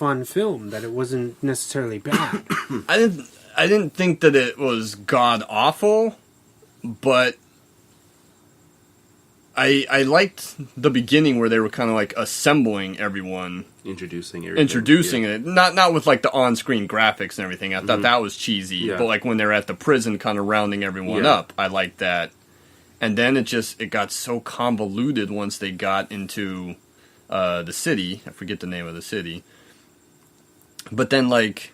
fun film, that it wasn't necessarily bad. I didn't think that it was god awful, but I liked the beginning where they were kind of like assembling everyone, introducing it, not with like the on-screen graphics and everything. I thought that was cheesy, but like when they're at the prison, kind of rounding everyone up, I liked that. And then it got so convoluted once they got into the city. I forget the name of the city, but then like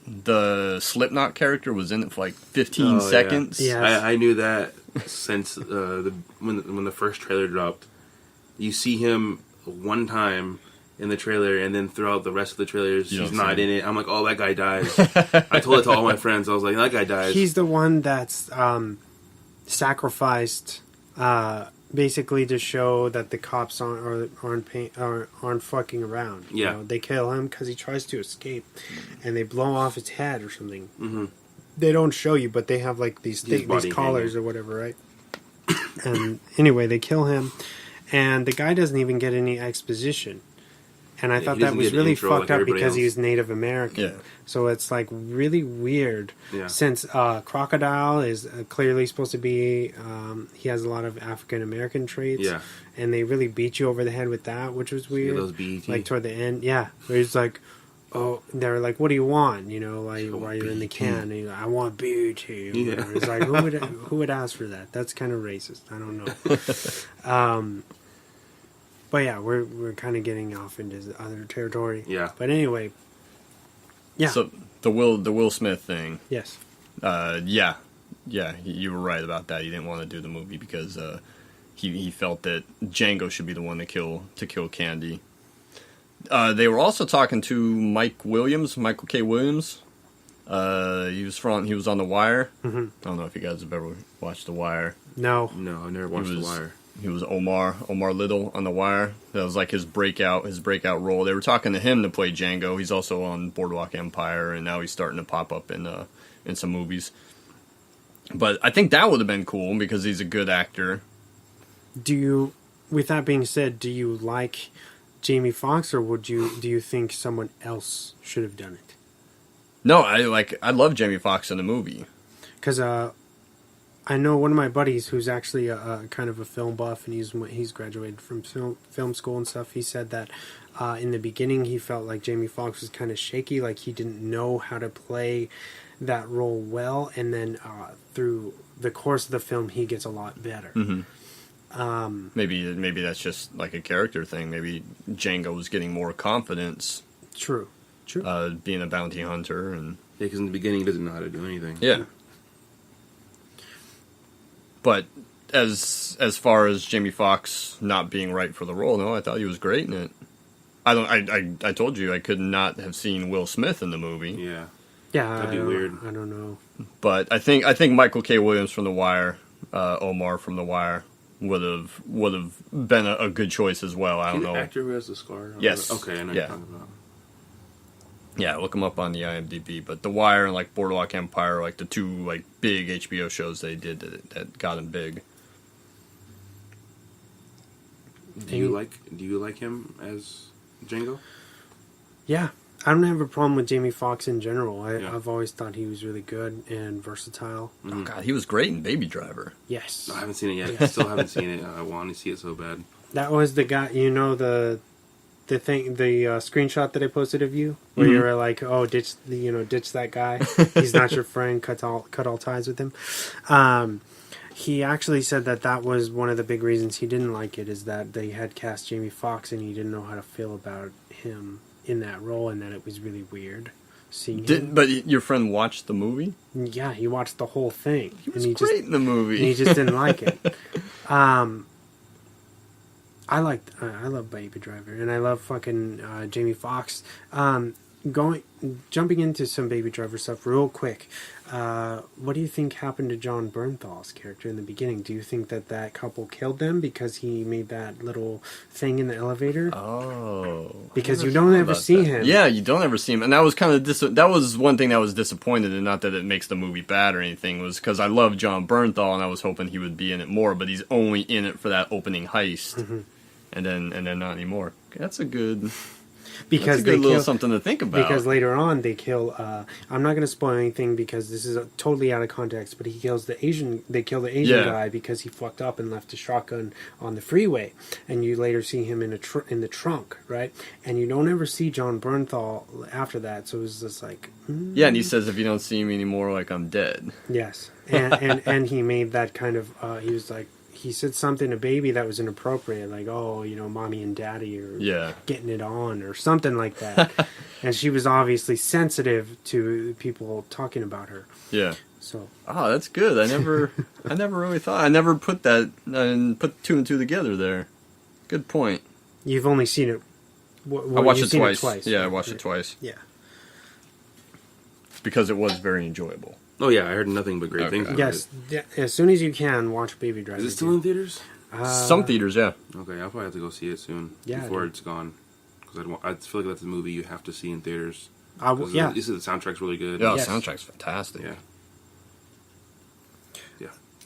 the Slipknot character was in it for like 15 seconds. Yeah. I knew that since when the first trailer dropped. You see him one time in the trailer, and then throughout the rest of the trailers, he's not in it. I'm like, oh, that guy dies. I told it to all my friends. I was like, that guy dies. He's the one that's sacrificed, basically to show that the cops aren't fucking around. Yeah, you know, they kill him because he tries to escape, and they blow off his head or something. Mm-hmm. They don't show you, but they have like these collars or whatever, right? And anyway, they kill him, and the guy doesn't even get any exposition. And I thought that was really fucked up because he was Native American. Yeah. So it's like really weird. Yeah. Since Crocodile is clearly supposed to be, he has a lot of African American traits. Yeah. And they really beat you over the head with that, which was weird. Those BET. Like toward the end, yeah. Where he's like, oh, they're like, what do you want? You know, like while you're in the can, and you're like, I want BET. Yeah. It's like, who would ask for that? That's kind of racist. I don't know. But yeah, we're kind of getting off into other territory. Yeah. But anyway, yeah. So the Will Smith thing. Yes. Yeah, you were right about that. He didn't want to do the movie because he felt that Django should be the one to kill Candy. They were also talking to Michael K. Williams. He was on The Wire. Mm-hmm. I don't know if you guys have ever watched The Wire. No, I've never watched The Wire. He was Omar Little on The Wire. That was like his breakout role. They were talking to him to play Django. He's also on Boardwalk Empire, and now he's starting to pop up in some movies. But I think that would have been cool because he's a good actor. With that being said, do you like Jamie Foxx, or do you think someone else should have done it? No, I love Jamie Foxx in the movie. Because I know one of my buddies who's actually a kind of a film buff, and he's graduated from film school and stuff. He said that in the beginning he felt like Jamie Foxx was kind of shaky, like he didn't know how to play that role well, and then through the course of the film he gets a lot better. Mm-hmm. Maybe that's just like a character thing. Maybe Django was getting more confidence. True. Being a bounty hunter, and because in the beginning he doesn't know how to do anything. Yeah. But as far as Jamie Foxx not being right for the role, no, I thought he was great in it. I told you I could not have seen Will Smith in the movie. Yeah. Yeah, that'd be weird. I don't know. But I think Michael K. Williams from The Wire, Omar from The Wire, would have been a good choice as well. I don't know. The actor who has the scar. Yes. Okay, I know you're talking about. Yeah, look him up on the IMDb. But The Wire and like Boardwalk Empire are like the two like big HBO shows they did that got him big. Do you like him as Django? Yeah, I don't have a problem with Jamie Foxx in general. I've always thought he was really good and versatile. Oh God, he was great in Baby Driver. Yes, I haven't seen it yet. I still haven't seen it. I want to see it so bad. That was the guy. You know the screenshot that I posted of you, where you were like, "Oh, ditch that guy. He's not your friend. Cut all ties with him." He actually said that was one of the big reasons he didn't like it, is that they had cast Jamie Foxx and he didn't know how to feel about him in that role, and that it was really weird seeing him. But your friend watched the movie? Yeah, he watched the whole thing. He was great in the movie. And he just didn't like it. I love Baby Driver, and I love fucking Jamie Foxx. Jumping into some Baby Driver stuff real quick. What do you think happened to John Bernthal's character in the beginning? Do you think that couple killed them because he made that little thing in the elevator? Oh, because you don't ever see him. Yeah, you don't ever see him, and that was kind of that was one thing that was disappointed, and not that it makes the movie bad or anything. Was because I love John Bernthal, and I was hoping he would be in it more, but he's only in it for that opening heist. Mm-hmm. And then not anymore. That's a good. because that's a good little something to think about. Because later on they kill. I'm not going to spoil anything because this is totally out of context. But he kills the Asian. They kill the Asian guy because he fucked up and left a shotgun on the freeway. And you later see him in the trunk, right? And you don't ever see John Bernthal after that. So it was just like, yeah. And he says, if you don't see me anymore, like I'm dead. Yes, and he made that kind of. He was like. He said something to Baby that was inappropriate, like, oh, mommy and daddy are getting it on or something like that. And she was obviously sensitive to people talking about her. Yeah. So. Oh, that's good. I never really thought. I never put that and put two and two together there. Good point. You've only seen it. I watched it twice. Yeah, I watched it twice. Yeah. Because it was very enjoyable. Oh yeah, I heard nothing but great things about it. Yes, as soon as you can, watch Baby Driver. Is it still in theaters? Some theaters, yeah. Okay, I'll probably have to go see it soon before it's gone. Because I feel like that's a movie you have to see in theaters. Yeah. You said the soundtrack's really good. Yeah, the soundtrack's fantastic.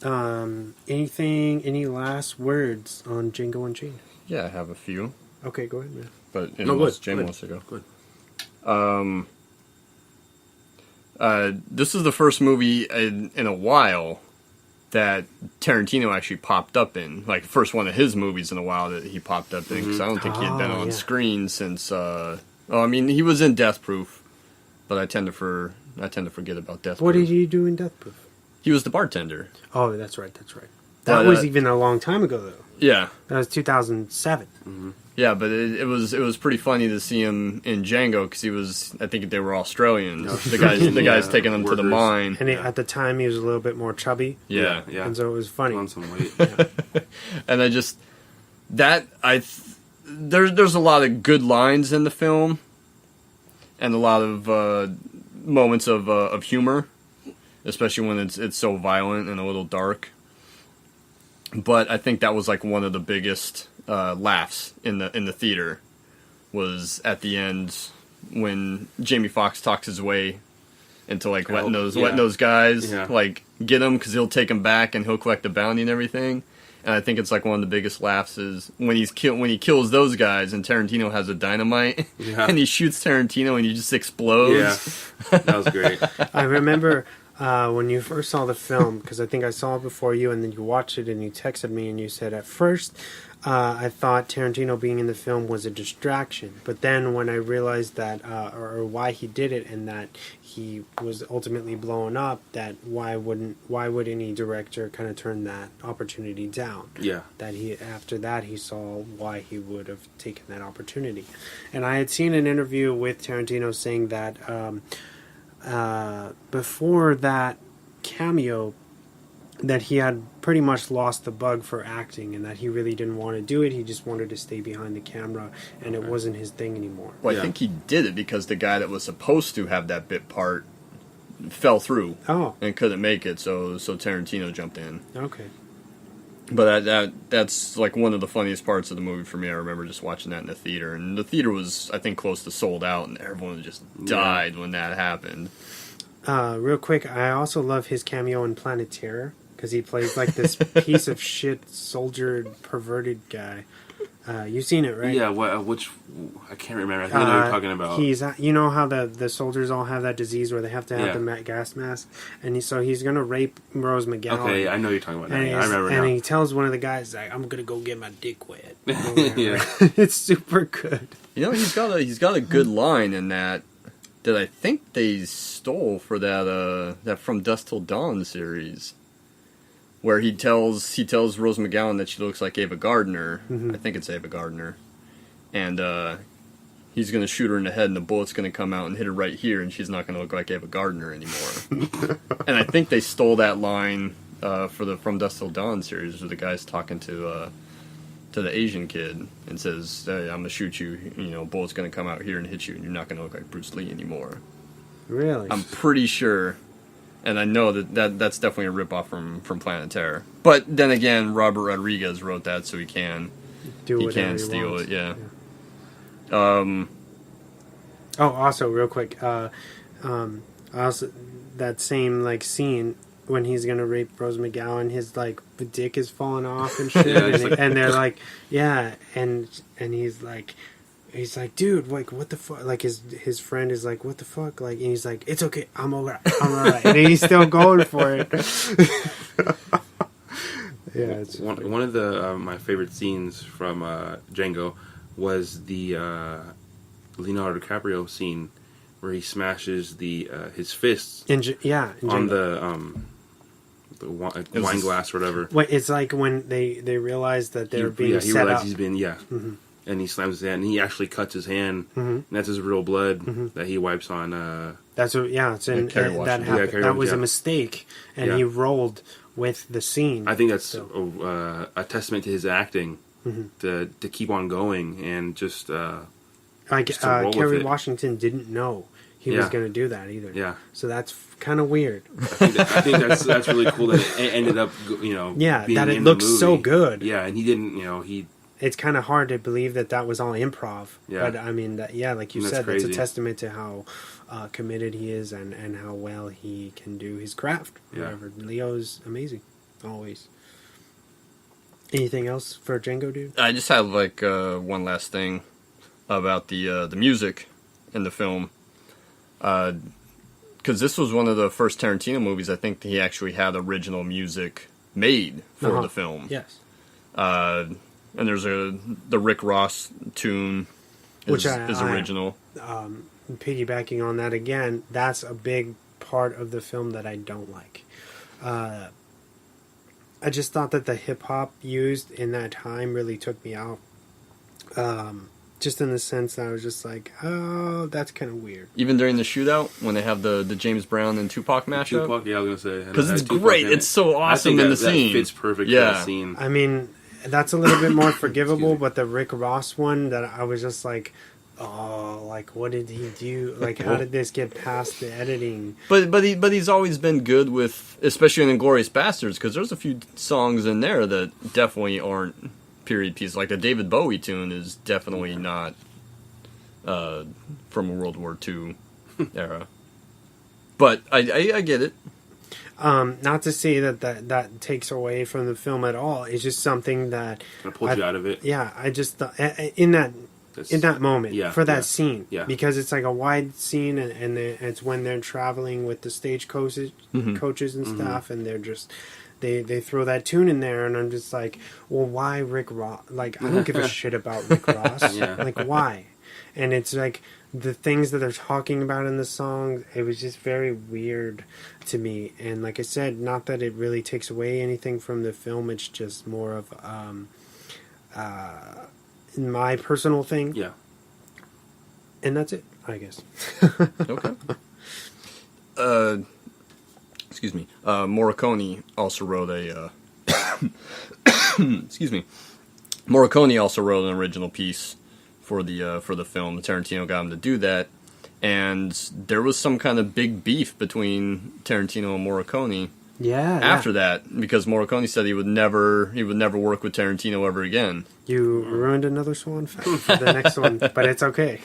Yeah. Any last words on Django Unchained? Yeah, I have a few. Okay, go ahead, man. But unless James wants to go. Good. This is the first movie in a while that Tarantino actually popped up in. Like, first one of his movies in a while that he popped up in, because I don't think he had been on screen since... I mean, he was in Death Proof, but I tend to forget about Death Proof. What did he do in Death Proof? He was the bartender. Oh, that's right. That was even a long time ago, though. Yeah. That was 2007. Mm-hmm. Yeah, but it was pretty funny to see him in Django because I think they were Australians. The guys taking them to the mine. And at the time, he was a little bit more chubby. Yeah. And so it was funny. On some weight. And there's a lot of good lines in the film, and a lot of moments of humor, especially when it's so violent and a little dark. But I think that was like one of the biggest laughs in the theater was at the end when Jamie Foxx talks his way into like letting those guys like get him because he'll take him back and he'll collect the bounty and everything. And I think it's like one of the biggest laughs is when he kills those guys and Tarantino has a dynamite and he shoots Tarantino and he just explodes. Yeah, that was great. I remember. When you first saw the film, because I think I saw it before you, and then you watched it and you texted me and you said, at first, I thought Tarantino being in the film was a distraction. But then when I realized that, or why he did it, and that he was ultimately blown up, that why would any director kind of turn that opportunity down? Yeah. That after that he saw why he would have taken that opportunity. And I had seen an interview with Tarantino saying that, before that cameo, that he had pretty much lost the bug for acting and that he really didn't want to do it. He just wanted to stay behind the camera and it wasn't his thing anymore. Well, I think he did it because the guy that was supposed to have that bit part fell through and couldn't make it, so Tarantino jumped in. Okay. But that's like one of the funniest parts of the movie for me. I remember just watching that in the theater, and the theater was, I think, close to sold out, and everyone just died when that happened. Real quick, I also love his cameo in Planet Terror because he plays like this piece of shit soldier perverted guy. You've seen it, right? Yeah, which I can't remember. I think I know what you're talking about. He's, you know how the soldiers all have that disease where they have to have the gas mask, and he's gonna rape Rose McGowan. Okay, I know what you're talking about. I remember now. And he tells one of the guys, like, "I'm gonna go get my dick wet." Yeah, it's super good. You know, he's got a good line in that I think they stole for that From Dusk Till Dawn series. Where he tells Rose McGowan that she looks like Ava Gardner. Mm-hmm. I think it's Ava Gardner. And he's going to shoot her in the head and the bullet's going to come out and hit her right here and she's not going to look like Ava Gardner anymore. And I think they stole that line for the From Dusk Till Dawn series where the guy's talking to the Asian kid and says, hey, I'm going to shoot you, bullet's going to come out here and hit you and you're not going to look like Bruce Lee anymore. Really? I'm pretty sure. And I know that's definitely a ripoff from Planet Terror. But then again, Robert Rodriguez wrote that, so he can steal it. Yeah. Also, real quick, also that same like scene when he's gonna rape Rose McGowan, his like the dick is falling off and shit, and they're like, yeah, and he's like, He's like, dude, like, what the fuck? Like, his friend is like, what the fuck? Like, and he's like, it's okay, I'm alright. And he's still going for it. Yeah, it's one of the my favorite scenes from Django was the Leonardo DiCaprio scene where he smashes his fists on the wine glass or whatever. It's like when they realize that they're being set up. He's been and he slams his hand and he actually cuts his hand, and that's his real blood that he wipes on. That's what, it's in that happened. That was a mistake, and he rolled with the scene. I think that's a testament to his acting to keep on going and just Kerry Washington didn't know he was going to do that either. Yeah, so that's kind of weird. I think that's really cool that it ended up being that it looks so good. Yeah, and he didn't It's kind of hard to believe that was all improv. Yeah. But I mean, like you said, crazy. that's a testament to how committed he is and how well he can do his craft. Yeah. Whatever. Leo's amazing, always. Anything else for Django, dude? I just have like one last thing about the music in the film, because this was one of the first Tarantino movies I think he actually had original music made for the film. Yes. And there's the Rick Ross tune is original. Piggybacking on that again, that's a big part of the film that I don't like. I just thought that the hip hop used in that time really took me out. Just in the sense that I was just like, oh, that's kind of weird. Even during the shootout, when they have the James Brown and Tupac mashup? Tupac, yeah, I was going to say. Because it's great. It's so awesome in the scene. That fits perfect for the scene. I mean, that's a little bit more forgivable, but the Rick Ross one, that I was just like, oh, like, what did he do? Like, how did this get past the editing? But he's always been good with, especially in Inglourious Basterds, because there's a few songs in there that definitely aren't period pieces. Like the David Bowie tune is definitely not from a World War II era. But I get it. Not to say that takes away from the film at all. It's just something that pulled you out of it. Yeah, I just in that moment for that scene, because it's like a wide scene, and it's when they're traveling with the stage coaches and stuff, and they're just they throw that tune in there, and I'm just like, well, why Rick Ross? Like, I don't give a shit about Rick Ross. Like, why? And it's like the things that they're talking about in the song, it was just very weird to me. And like I said, not that it really takes away anything from the film, it's just more of my personal thing. Yeah. And that's it, I guess. Okay. Excuse me. Morricone also wrote a excuse me. Morricone also wrote an original piece for the film. Tarantino got him to do that, and there was some kind of big beef between Tarantino and Morricone. After that, because Morricone said he would never work with Tarantino ever again. You ruined another swan fact for the next one, but it's okay.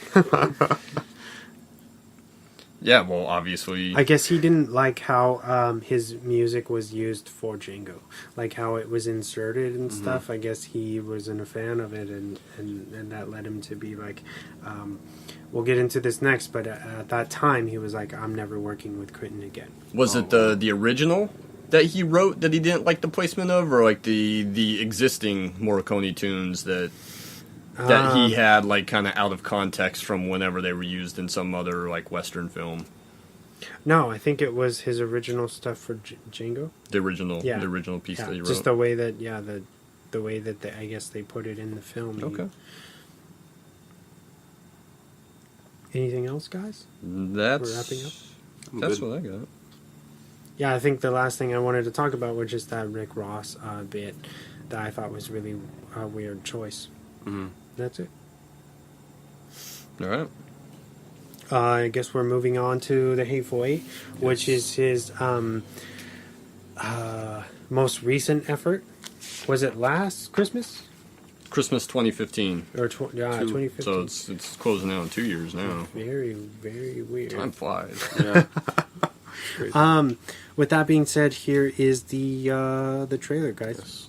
Yeah, well, obviously, I guess he didn't like how his music was used for Django, like how it was inserted and stuff. I guess he wasn't a fan of it, and that led him to be like, we'll get into this next, but at that time he was like, I'm never working with Quentin again. Was it the original that he wrote that he didn't like the placement of, or like the existing Morricone tunes that he had like kind of out of context from whenever they were used in some other like Western film? No, I think it was his original stuff for Django. The original piece that he wrote. Just the way that the way that I guess they put it in the film. Okay. Anything else, guys? We're wrapping up. That's what I got. Yeah, I think the last thing I wanted to talk about was just that Rick Ross bit that I thought was really a weird choice. Mm-hmm. That's it. All right. I guess we're moving on to the Hateful Eight, which is his most recent effort. Was it last Christmas? Christmas 2015. Or 2015. So it's closing out in 2 years now. Very, very weird. Time flies. Yeah. With that being said, here is the trailer, guys. Yes.